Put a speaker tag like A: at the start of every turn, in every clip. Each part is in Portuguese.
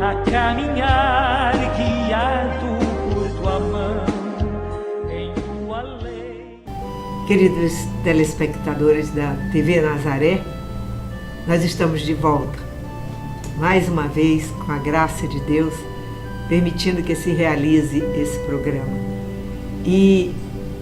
A: a caminhar guiado por tua mão em tua lei.
B: Queridos telespectadores da TV Nazaré, nós estamos de volta, mais uma vez, com a graça de Deus, permitindo que se realize esse programa. E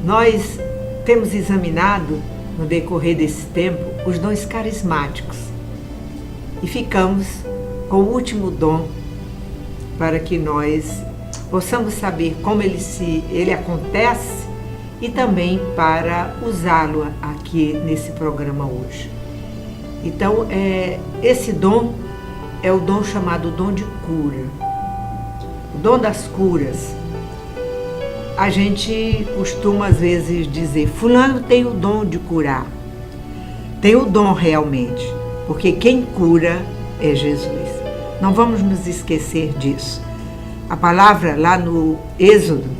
B: nós temos examinado, no decorrer desse tempo, os dons carismáticos. E ficamos com o último dom, para que nós possamos saber como ele acontece e também para usá-lo aqui nesse programa hoje. Então, esse dom é o dom chamado dom de cura. O dom das curas. A gente costuma às vezes dizer, fulano tem o dom de curar. Tem o dom realmente, porque quem cura é Jesus. Não vamos nos esquecer disso. A palavra lá no Êxodo,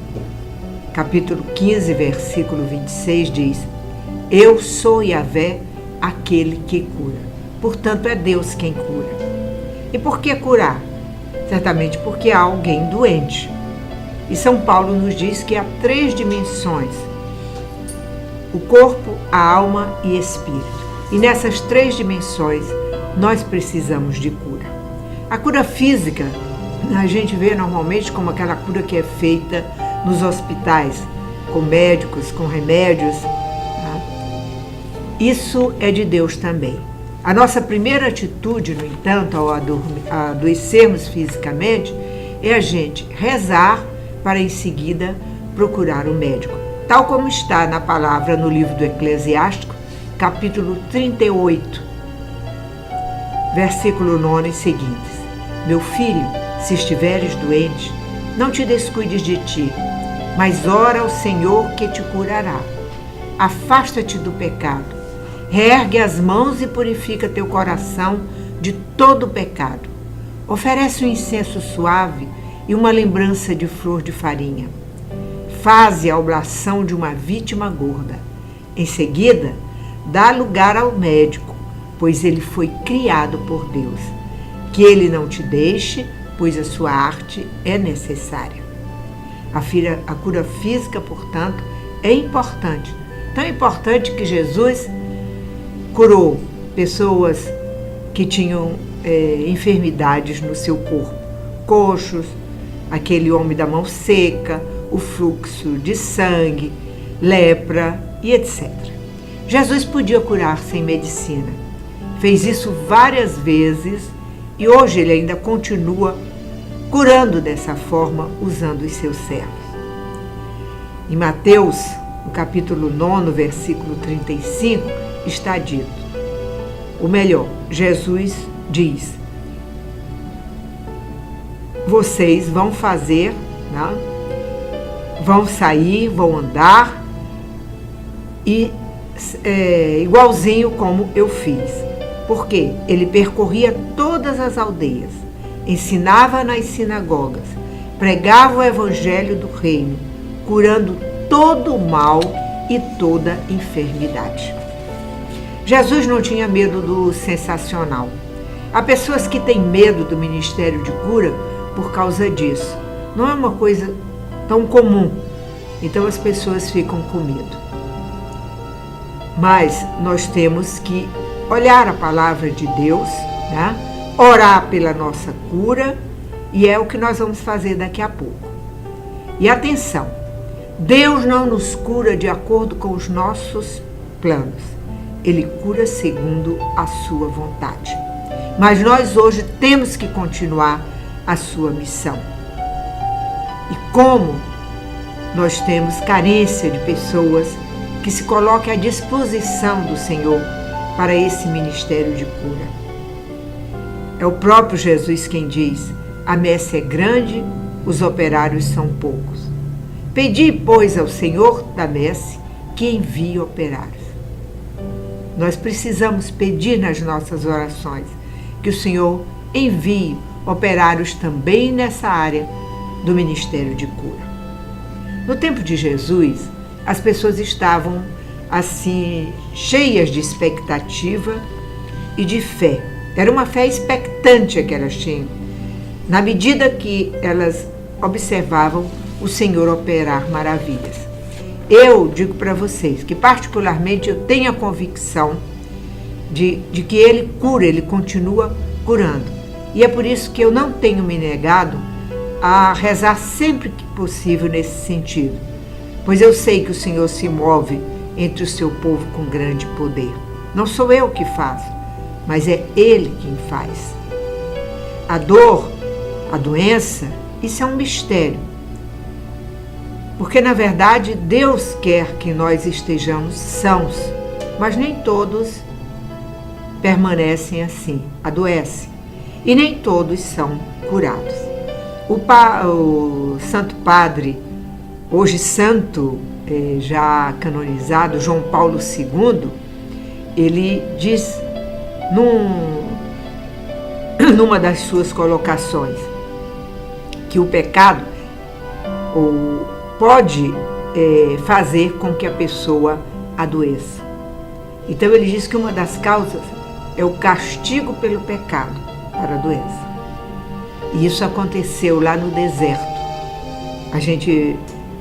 B: capítulo 15, versículo 26, diz: Eu sou Yahvé, aquele que cura. Portanto, é Deus quem cura. E por que curar? Certamente porque há alguém doente. E São Paulo nos diz que há 3 dimensões: o corpo, a alma e espírito. E nessas 3 dimensões, nós precisamos de cura. A cura física, a gente vê normalmente como aquela cura que é feita nos hospitais, com médicos, com remédios. Isso é de Deus também. A nossa primeira atitude, no entanto, ao adoecermos fisicamente, é a gente rezar para em seguida procurar o médico. Tal como está na palavra no livro do Eclesiástico, capítulo 38, versículo 9 e seguintes. Meu filho, se estiveres doente, não te descuides de ti, mas ora ao Senhor que te curará. Afasta-te do pecado, reergue as mãos e purifica teu coração de todo pecado. Oferece um incenso suave e uma lembrança de flor de farinha. Faze a oblação de uma vítima gorda. Em seguida, dá lugar ao médico, pois ele foi criado por Deus. Que ele não te deixe, pois a sua arte é necessária. A cura física, portanto, é importante. Tão importante que Jesus curou pessoas que tinham enfermidades no seu corpo. Coxos, aquele homem da mão seca, o fluxo de sangue, lepra e etc. Jesus podia curar sem medicina. Fez isso várias vezes e hoje ele ainda continua curando dessa forma, usando os seus servos. Em Mateus, no capítulo 9, versículo 35, está dito, ou melhor, Jesus diz: vocês vão fazer, né? Vão sair, vão andar e igualzinho como eu fiz. Porque ele percorria todas as aldeias, ensinava nas sinagogas, pregava o evangelho do reino, curando todo o mal e toda enfermidade. Jesus não tinha medo do sensacional. Há pessoas que têm medo do ministério de cura por causa disso. Não é uma coisa tão comum, então as pessoas ficam com medo. Mas nós temos que olhar a palavra de Deus, né? Orar pela nossa cura, e é o que nós vamos fazer daqui a pouco. E atenção, Deus não nos cura de acordo com os nossos planos. Ele cura segundo a sua vontade. Mas nós hoje temos que continuar a sua missão. E como nós temos carência de pessoas que se coloquem à disposição do Senhor para esse ministério de cura. É o próprio Jesus quem diz: a messe é grande, os operários são poucos. Pedi, pois, ao Senhor da messe que envie operários. Nós precisamos pedir nas nossas orações que o Senhor envie operários também nessa área do ministério de cura. No tempo de Jesus, as pessoas estavam assim cheias de expectativa e de fé. Era uma fé expectante que elas tinham. na medida que elas observavam o Senhor operar maravilhas. Eu digo para vocês que particularmente eu tenho a convicção de que Ele cura, Ele continua curando. E é por isso que eu não tenho me negado a rezar sempre que possível nesse sentido, pois eu sei que o Senhor se move entre o seu povo com grande poder. Não sou eu que faço, mas é Ele quem faz. A dor, a doença, isso é um mistério, porque na verdade Deus quer que nós estejamos sãos, mas nem todos permanecem assim, adoecem, e nem todos são curados. O Santo Padre, hoje santo, já canonizado, João Paulo II, ele diz numa das suas colocações que o pecado pode fazer com que a pessoa adoeça. Então ele diz que uma das causas é o castigo pelo pecado para a doença. E isso aconteceu lá no deserto. A gente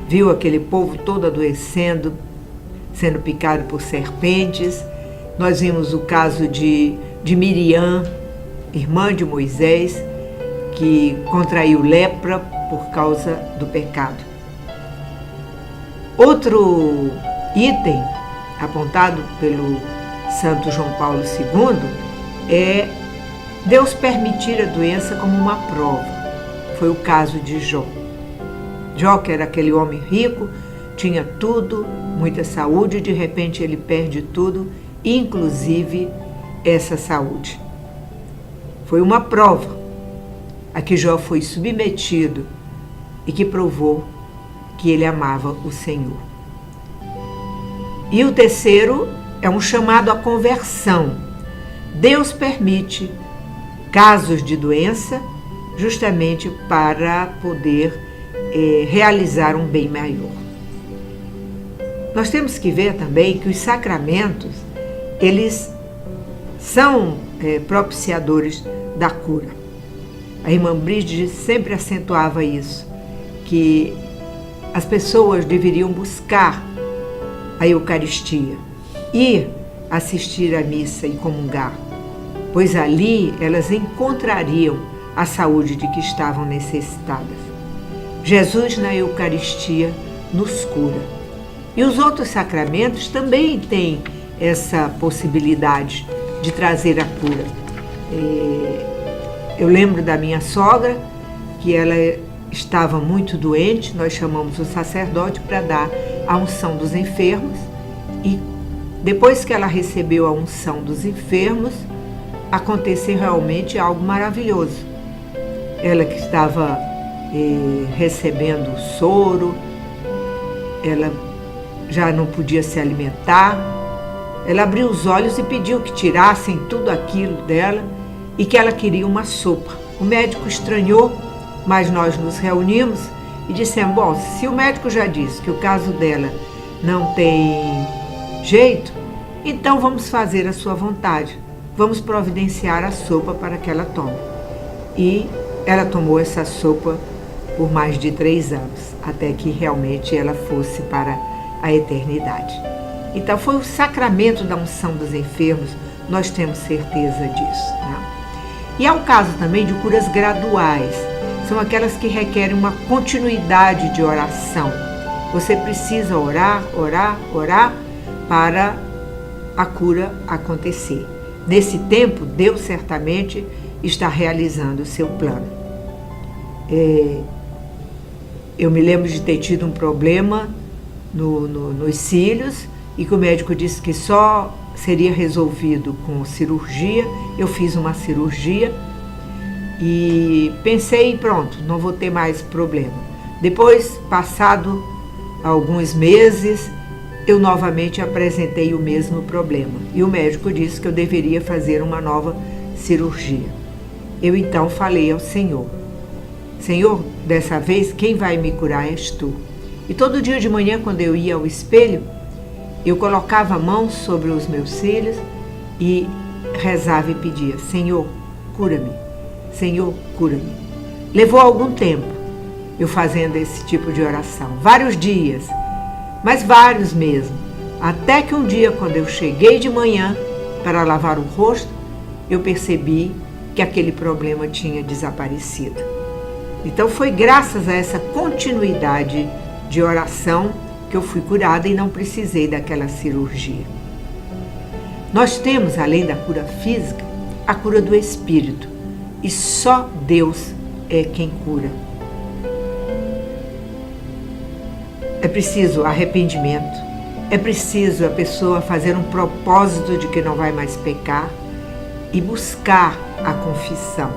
B: viu aquele povo todo adoecendo, sendo picado por serpentes. Nós vimos o caso de Miriam, irmã de Moisés, que contraiu lepra por causa do pecado. Outro item apontado pelo Santo João Paulo II é Deus permitir a doença como uma prova. Foi o caso de Jó. Jó, que era aquele homem rico, tinha tudo, muita saúde, e de repente ele perde tudo, inclusive essa saúde. Foi uma prova a que Jó foi submetido e que provou que ele amava o Senhor. E o terceiro é um chamado à conversão. Deus permite casos de doença justamente para poder realizar um bem maior. Nós temos que ver também que os sacramentos, eles são propiciadores da cura. A irmã Brígide sempre acentuava isso, que as pessoas deveriam buscar a Eucaristia, ir assistir à missa e comungar, pois ali elas encontrariam a saúde de que estavam necessitadas. Jesus na Eucaristia nos cura. E os outros sacramentos também têm essa possibilidade de trazer a cura. Eu lembro da minha sogra, que ela estava muito doente, nós chamamos o sacerdote para dar a unção dos enfermos, e depois que ela recebeu a unção dos enfermos, aconteceu realmente algo maravilhoso. Ela que estava recebendo soro, ela já não podia se alimentar, ela abriu os olhos e pediu que tirassem tudo aquilo dela e que ela queria uma sopa. O médico estranhou, mas nós nos reunimos e dissemos, bom, se o médico já disse que o caso dela não tem jeito, então vamos fazer a sua vontade. Vamos providenciar a sopa para que ela tome. E ela tomou essa sopa por mais de 3 anos, até que realmente ela fosse para a eternidade. Então foi o sacramento da unção dos enfermos, nós temos certeza disso, né? E há o caso também de curas graduais, são aquelas que requerem uma continuidade de oração. Você precisa orar, orar, orar para a cura acontecer. Nesse tempo, Deus certamente está realizando o seu plano. Eu me lembro de ter tido um problema nos cílios e que o médico disse que só seria resolvido com cirurgia. Eu fiz uma cirurgia e pensei, pronto, não vou ter mais problema. Depois, passado alguns meses, eu novamente apresentei o mesmo problema e o médico disse que eu deveria fazer uma nova cirurgia. Eu então falei ao Senhor, Senhor, dessa vez quem vai me curar és tu. E todo dia de manhã, quando eu ia ao espelho, eu colocava a mão sobre os meus cílios e rezava e pedia, Senhor, cura-me, Senhor, cura-me. Levou algum tempo eu fazendo esse tipo de oração, vários dias, mas vários mesmo, até que um dia, quando eu cheguei de manhã para lavar o rosto, eu percebi que aquele problema tinha desaparecido. Então foi graças a essa continuidade de oração que eu fui curada e não precisei daquela cirurgia. Nós temos, além da cura física, a cura do espírito, e só Deus é quem cura. É preciso arrependimento, é preciso a pessoa fazer um propósito de que não vai mais pecar e buscar a confissão.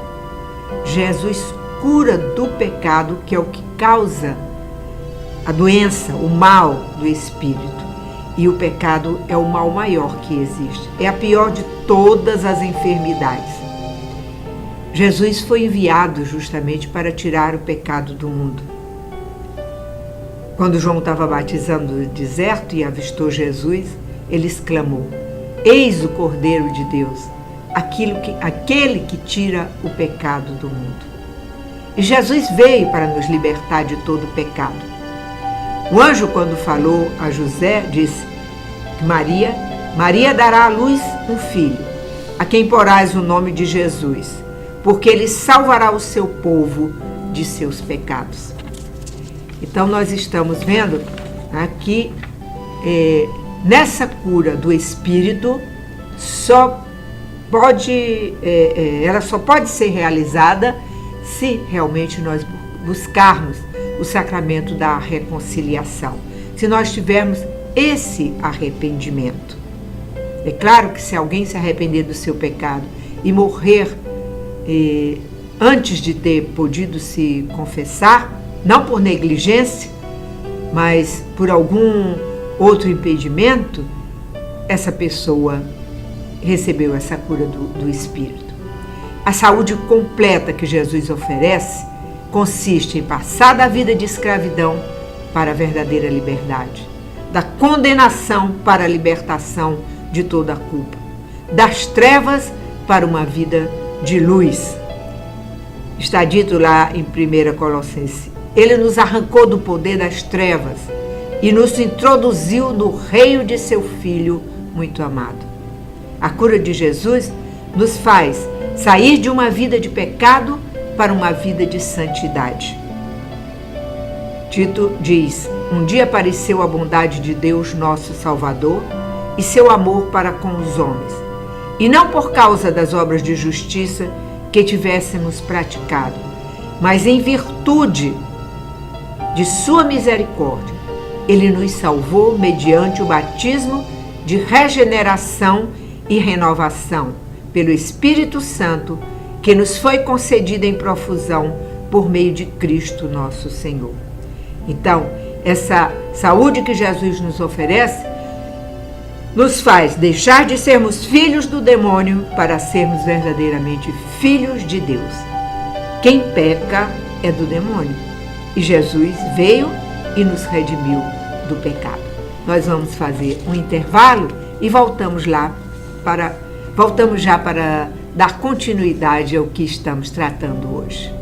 B: Jesus cura do pecado, que é o que causa a doença, o mal do espírito. E o pecado é o mal maior que existe. É a pior de todas as enfermidades. Jesus foi enviado justamente para tirar o pecado do mundo. Quando João estava batizando no deserto e avistou Jesus, ele exclamou: Eis o Cordeiro de Deus, aquele que tira o pecado do mundo. E Jesus veio para nos libertar de todo o pecado. O anjo, quando falou a José, disse que Maria dará à luz um filho, a quem porás o nome de Jesus, porque ele salvará o seu povo de seus pecados. Então nós estamos vendo aqui, nessa cura do espírito, ela só pode ser realizada se realmente nós buscarmos o sacramento da reconciliação, se nós tivermos esse arrependimento. É claro que se alguém se arrepender do seu pecado e morrer antes de ter podido se confessar, não por negligência, mas por algum outro impedimento, essa pessoa recebeu essa cura do espírito. A saúde completa que Jesus oferece consiste em passar da vida de escravidão para a verdadeira liberdade, da condenação para a libertação de toda a culpa, das trevas para uma vida de luz. Está dito lá em 1 Colossenses: Ele nos arrancou do poder das trevas e nos introduziu no reino de seu Filho muito amado. A cura de Jesus nos faz sair de uma vida de pecado para uma vida de santidade. Tito diz: Um dia apareceu a bondade de Deus, nosso Salvador, e seu amor para com os homens, e não por causa das obras de justiça que tivéssemos praticado, mas em virtude de sua misericórdia. Ele nos salvou mediante o batismo de regeneração e renovação pelo Espírito Santo, que nos foi concedido em profusão por meio de Cristo nosso Senhor. Então, essa saúde que Jesus nos oferece nos faz deixar de sermos filhos do demônio para sermos verdadeiramente filhos de Deus. Quem peca é do demônio, e Jesus veio e nos redimiu do pecado. Nós vamos fazer um intervalo e voltamos já para dar continuidade ao que estamos tratando hoje.